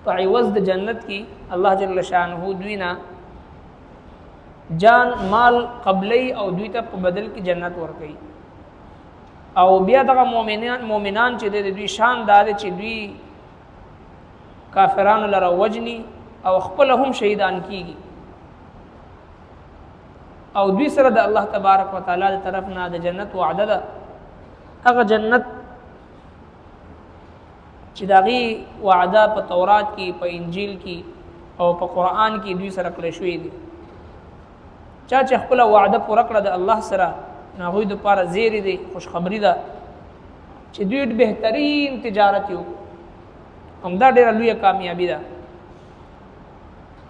په عوض د جنت کې الله جل شانه دوی نه جان مال قبلی او دوی ته په بدل کې جنت ورکړي. او بیا دغه مؤمنان چې د دوی شان دار چې دوی کافرانو لره وجني او خپل هم شهیدان کیږي او دوی سره د الله تبارک وتعالى د طرف نه د جنت وعده ده. هغه جنت چې داغي وعده په تورات کې په انجیل کې او په قران کې دوی سره کړی شوی دي. چا چې خپل وعده پوره کړه د الله سره ناغوی د پاره زیری دی خوشخبری ده چې دوی بهترین تجارت یو هم دا ډیره لویه کامیابی ده.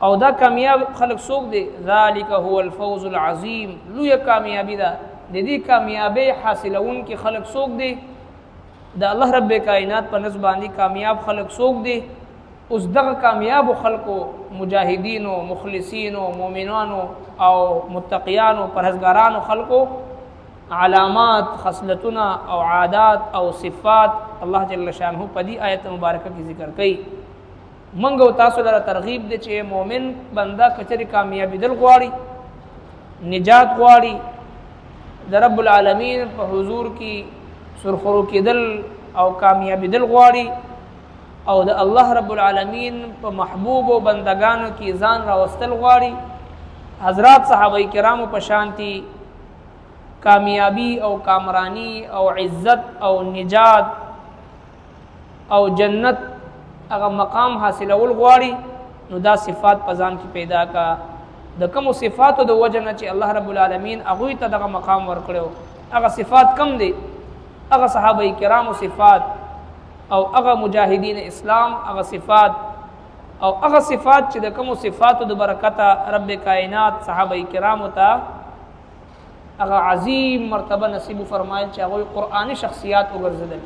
او دا کامیاب خلق څوک دی؟ ذالک هو الفوز العظیم. لویه کامیابی ده. د دې کامیابی حاصلون کې خلق څوک دی؟ د الله رب کائنات په نسبت باندې کامیاب خلق څوک دی؟ اوس دغه کامیاب خلقو مجاهدینو مخلصینو مؤمنانو او متقیانو پرهیزګارانو خلقو علامات خصلتونه او عادات او صفات الله جل شانه په دې آیت مبارکه کې ذکر کړي. منګو تاسو لپاره ترغیب دي چې مؤمن بنده کچري کامیابی دل غواړي نجات غواړي د رب العالمین په حضور کې سرخرو کېدل او کامیابی دل غواړي او د الله رب العالمین په محبوب او بندگانو کې ځان راوستل غواړي. حضرات صحابه کرامو په شانتي کامیابی او کامرانی او عزت او نجات او جنت هغه مقام حاصلول غواړي نو دا صفات په ځان کې پیدا کا. د کوم صفاتو د وجه نه چې الله رب العالمین هغه ته دغه مقام ورکړو هغه صفات کم دي؟ هغه صحابه کرامو صفات او هغه مجاهدین اسلام هغه صفات او هغه صفات چې د کوم صفاتو د برکته رب کائنات صحابه کرامو ته هغه عظیم مرتبه نصیب فرمایل چې هغه قرآنی شخصیات وګرځیدل.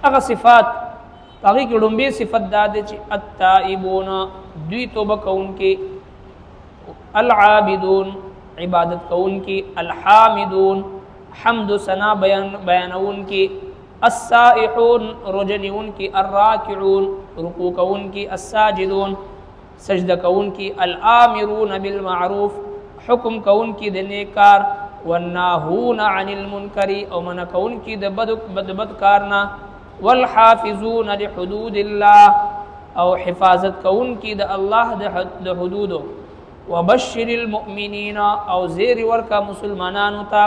هغه صفات هغه کې لومبي صفت دا ده چې التائبون دوی توبه کوونکي، العابدون عبادت کوونکي، الحامدون حمد ثنا بیانونکي، السائحون رجنونکي، الراکعون رکوع کوونکي، الساجدون سجده کوونکي، الآمرون بالمعروف حکم کوونکي د نیک کار، والناهون عن المنکر او منع کوونکي د بد کارنا، والحافظون لحدود الله او حفاظت کوونکي د الله د حدودو، وبشر المؤمنین او زیر ورکا مسلمانانو ته.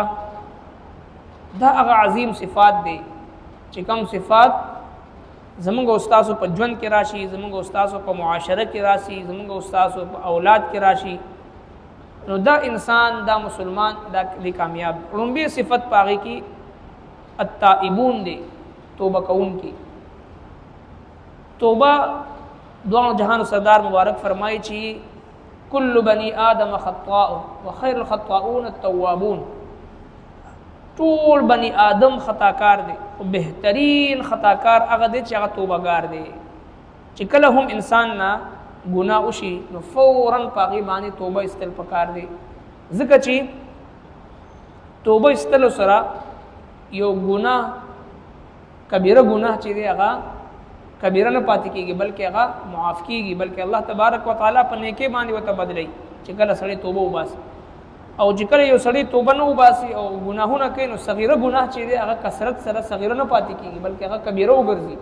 دا هغه عظیم صفات دي چې کوم صفات زمونږ استادو په ژوند کې راشي، زمونږ استادو په معاشره کې راشي، زمونږ استادو په اولاد کې راشي نو دا انسان دا مسلمان دا کامیاب. لومبي صفت پاغي کې التائبون دي توبه کون کی. توبه دوه جهان سردار مبارک فرمایي چې کل بنی آدم خطاء وخير الخطاؤون التوابون. ټول بنی آدم خطاکار دي او بهترین خطاکار هغه دي چې هغه توبهګار دي. چې کله هم انسان نه ګناه وشي نو فورا پاغي باندې توبه استل پکار دي. ځکه چې توبه استل سره یو ګناه کبیره ګناه چې دی هغه کبیره نه پاتې کیږي بلکې هغه معاف کیږي، بلکې الله تبارک وتعالى په نیکی باندې وته بدلي. چې کله سړی توبه وباسي او چې کله یو سړی توبه نه وباسي او ګناهونه کوي نو صغیره ګناه چې دی هغه کثرت سره صغیره نه پاتې کیږي بلکې هغه کبیره وګرځي.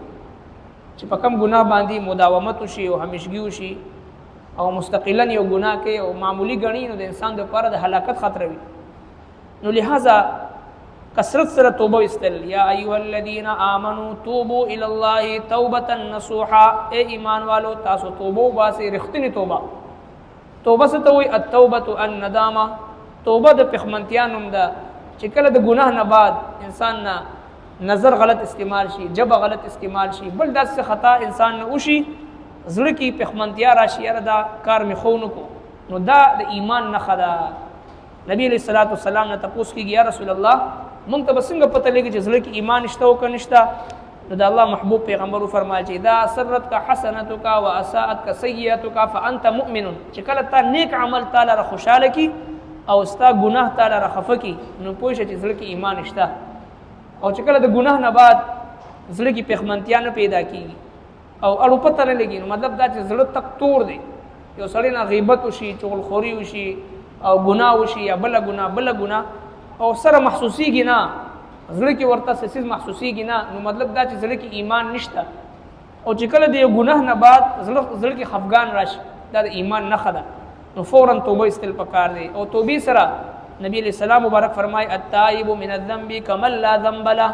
چې په کوم ګناه باندې مداومت وشي او همیشګي وشي او مستقلا یو ګناه کوي او معمولی غنی نو د انسان لپاره د هلاکت خطر وي. نو لہذا کثرت سره توبه استل. یا ایها الذین آمنوا توبوا الی الله توبه نصوحا. اے ایمان والو تاسو توبه وباسئ رښتینی توبه. توبه څه ته وایي؟ التوبه الندامه. توبه د پخمنتیا نوم ده چې کله د ګناه نه بعد انسان نه نظر غلط استعمال شي، جبه غلط استعمال شي، بل داسې خطا انسان نه وشي زړه کې پخمنتیا راشي یاره دا کار مې خو نه کو نو دا د ایمان نښه ده. نبی علیہ الصلوۃ والسلام نه تپوس کیږي یا رسول الله مونږ ته څنګه پته لګي چې زړه کې ایمان شته او که نشته؟ نو د الله محبوب پیغمبر فرمایي چې دا سرت کا حسنتک و اساءت کا سیئتک فانت مؤمن. چې کله تا نیک عمل تعالی را خوشاله کی او ستا ګناه تعالی را خفه کی نو پوه شې چې زړه کې ایمان شته. او چې کله د ګناه نه بعد زړه کې پخمنتیا نه پیدا کیږي او اړو پته نه لګي. نو مطلب دا چې زړه تک تور دی، یو سړی نه غیبت وشي، چغلخوري وشي او ګناه وشي یا بله ګناه او سره محسوسیږي نه، زړه کې ورته څه څیز محسوسیږي نه، نو مطلب دا چې زړه کې ایمان نشته. او چې کله د یو ګناه نه بعد زړه کې خفګان راشي، دا د ایمان نښه ده، نو فوراً توبه ایستل پکار دی. او توبې سره نبی علیہ السلام مبارک فرمای التائب من الذنب کمن لا ذنب له،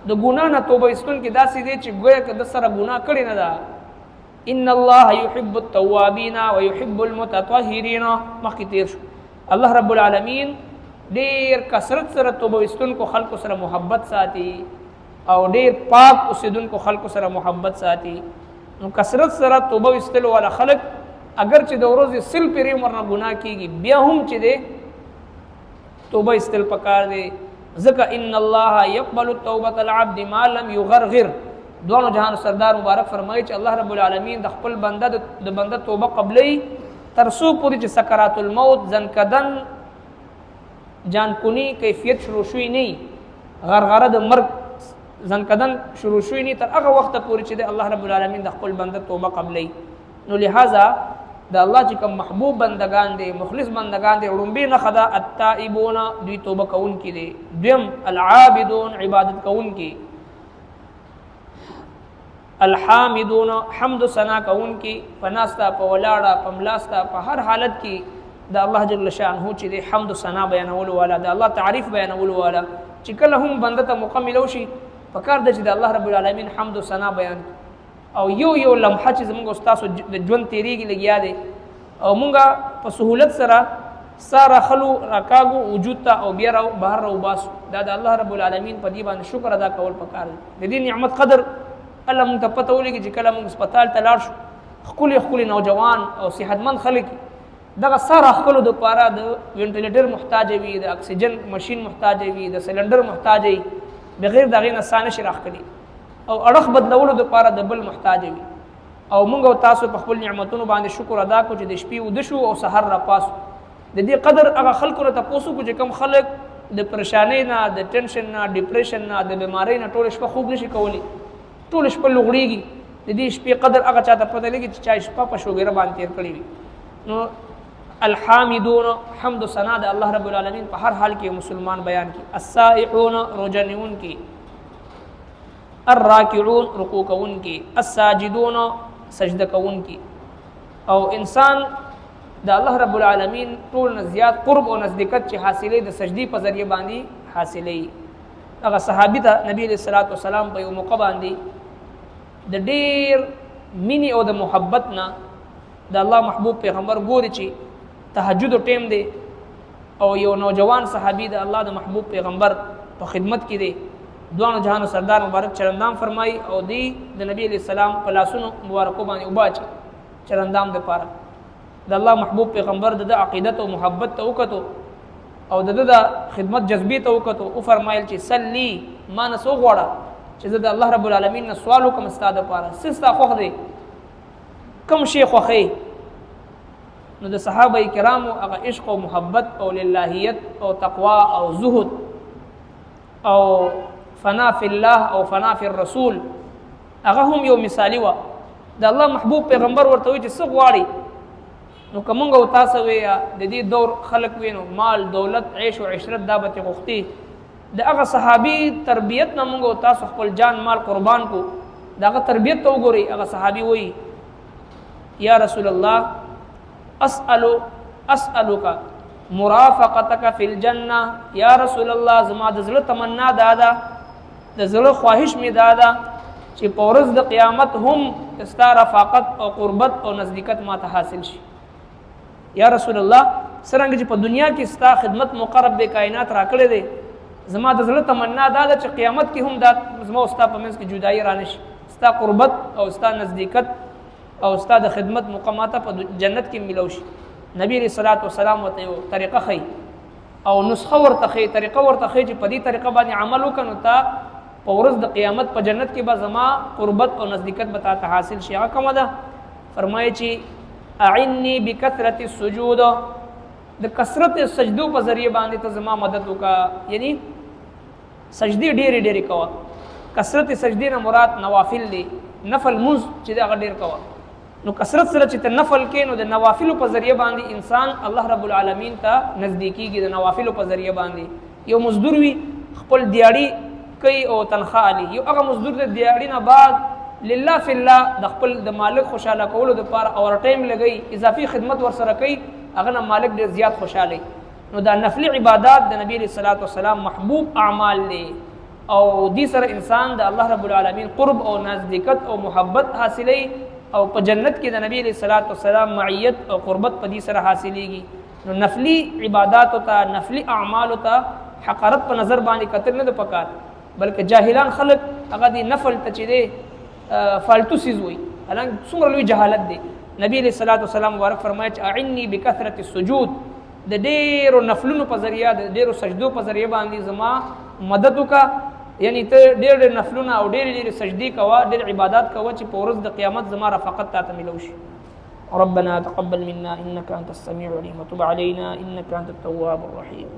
د ګناه نه توبه ایستونکی داسې دی چې ګویا که د سره ګناه کړې نه ده. ان الله يحب التوابین ويحب المتطهرین، مخکې تیر شو. الله رب العالمین ډیر کثرت سره توبه ایستونکو خلکو سره محبت ساتي او ډیر پاک اوسیدونکو خلکو سره محبت ساتي. نو کثرت سره توبه ایستلو والا خلک اگر چې د ورځې سل پیرې مرنه ګناه کیږي، بیا هم چې دی توبه ایستل پکار دی. ځکه ان الله يقبل توبه العبد ما لم يغرغر. دوانو جهان سردار مبارک فرمایي چې الله رب العالمین د خپل بنده توبه قبلي تر څو پورې چې سکرات الموت ځنکدن جانکونی کیفیت شروع شوی نه، غرغره د مرګ ځنکدن شروع شوی نه، تر هغه وخت پورې چې د الله رب العالمین د خپل بنده توبه قبلي. نو لہذا د الله چې کوم محبوب بندگان دي، مخلص بندگان دي، وړومبي نښه ده التائبون، دوی توبه کوونکي دي. دویم العابدون، عبادت کوونکي. الحامدون، حمد ثنا کوونکي، په ناسته په ولاړه په ملاسته په هر حالت کې د الله جل شانه چې د حمد ثنا بیانولو والا، د الله تعریف بیانولو والا. چې کله هم بنده ته مکمل شي پکار ده چې د الله رب العالمین حمد ثنا بیان. او یو لمحه چې زموږ استاد د ژوند تیریږي لګیا دی او مونږه په سهولت سره ساره خلو راکاګو وجود ته او بیا بهر راو باسو، دا د الله رب العالمین په دې باندې شکر ادا کول پکار دی. د دې نعمت قدر الله مونږ ته پته ولګي چې کله مونږ هسپتال ته لاړ شو، ښکلي نوجوان او صحتمند خلک دغه ساره خپلو دپاره د وینټیلیټر محتاج وي، د اکسیجن ماشین محتاج وي، د سلنډر محتاج وي، بغیر د هغې نه ساه نشي راښکلي، او اړخ بدلولو دپاره د بل محتاج وي. او موږ او تاسو په خپل نعمتونو باندې شکر ادا کړو چې د شپې وده شو او سحر راپاسو. د دې قدر هغه خلکو نه تپوس وکړو چې کوم خلک د پریشانۍ نه، د ټینشن نه، ډپریشن نه، د بیمارۍ نه ټوله شپه خوب نشي کولی، ټوله شپه لوغړېږي. د دې شپې قدر هغه چاته پته لګي چې چا شپه په شوګیره باندې تېر کړې وي. نو الحامدون، حمد و ثنا د الله رب العالمین په هر حال کې مسلمان بیان کی. السائحون، روزه نیونکي. الراکعون، رکوع کوونکي. الساجدون، سجده کوونکي. او انسان د الله رب العالمین ټول نه زیات قرب او نزدېکت چې حاصلې د سجدي په ذریعه باندې حاصلې. هغه صحابي ته نبی علیه الصلاۃ والسلام په یو موقع باندې د ډېر مینې او د محبت نه د الله محبوب پیغمبر ګوري چې تهجد ټیم دی او یو نوجوان صحابي د الله د محبوب پیغمبر په خدمت کې دی. دوانو جهانو سردار مبارک چرندام فرمای او دی د نبی علیہ السلام په لاسونو مبارکو باندې وباچ چرندام د پاره د الله محبوب پیغمبر د عقیدت او محبت ته وکړو او د خدمت جذبې ته وکړو. او فرمایل چې صلی ما نسو غواړه چې د الله رب العالمین نه سوال وکم استاد لپاره سستا خوخ دی کم شي خوخی. نو د صحابه کرامو هغه عشق او محبت او للهیت او تقوا او زهد او فنا فی الله او فنا فی الرسول هغه هم یو مثالی و. د الله محبوب پیغمبر ورته وی چې څه غواړي. نو کومنګ او تاسو وی د دې دور خلق وینو مال دولت عیش او عشرت دا به غوښتي. د هغه صحابي تربیت نه موږ او تاسو خپل جان مال قربان کو. داغه تربیت ته وګورئ. هغه صحابي وی یا رسول الله اسألک مرافقتک فی الجنه. یا رسول الله زما د زړه تمنا دادا د زړه خواهش می دادا چې په ورځ د قیامت هم استا رفاقت او قربت او نزدېکت ما ته حاصل شي. یا رسول الله څرنګه چې په دنیا کې ستا خدمت مقرب به کائنات راکړې دی زما د زړه تمنا دادا چې قیامت کې هم دا زما استا په منځ کې جدایي رانه شي. ستا قربت او ستا نزدېکت او ستا د خدمت مقامات په جنت کې ملو شي. نبی علیہ الصلوۃ والسلام ته یو طریقه خي او نسخه ورته خي، طریقه ورته خي چې په دې طریقه باندې عمل وکړو تا په ورځ د قیامت په جنت کې به زما قربت او نزدېکت به تا ته حاصل شي. هغه کومه ده؟ فرمایي چې اعنی بکثرت السجود، د کثرت سجدو په ذریعه باندې ته زما مدد وکړه. یعنی سجدي ډېرې کوه. کثرت سجدې نه مراد نوافل دي نفل منځ چې دا ډیر کوه. نو کثرت سره چې ته نفل کې نو د نوافل په ذریعہ باندې انسان الله رب العالمین ته نزدیکیږي. د نوافل په ذریعہ باندې یو مزدور وي خپل دیاړي کوي او تنخواه علي، یو هغه مزدور د دیاړي نه بعد لله فی الله د خپل د مالک خوشاله کولو لپاره اور ټایم لګي اضافي خدمت ور سره کوي، هغه نه مالک ډیر زیات خوشاله. نو دا نفلی عبادات د نبی صلی الله علیه وسلم محبوب اعمال دي او دې سره انسان د الله رب العالمین قرب او نزدېکت او محبت حاصلوي او په جنت کې د نبی صلی الله علیه وسلم معیت او قربت په دې سره حاصلېږي. نو نفلی عبادات او ته نفلی اعمال او ته حقارت په نظر باندې کتل نه د پکار، بلکې جاهلان خلق هغه دې نفل ته چې دی فالتو سیز وي، حالانکه څومره لوی جهالت دی. نبی صلی الله علیه وسلم مبارک فرمایي چې اعني بکثرت السجود، د ډېرو نفلونو په ذریعہ د ډېرو سجدو په ذریعہ باندې زما مدد وکړه. یعنی ته ډېر نفلونه او ډېر سجدي کوه، ډېر عبادات کوه چې په ورځ د قیامت زما رفاقت تا ته ملو شي. ربنا تقبل منا انك انت السميع العليم وتب علينا انك انت التواب الرحيم.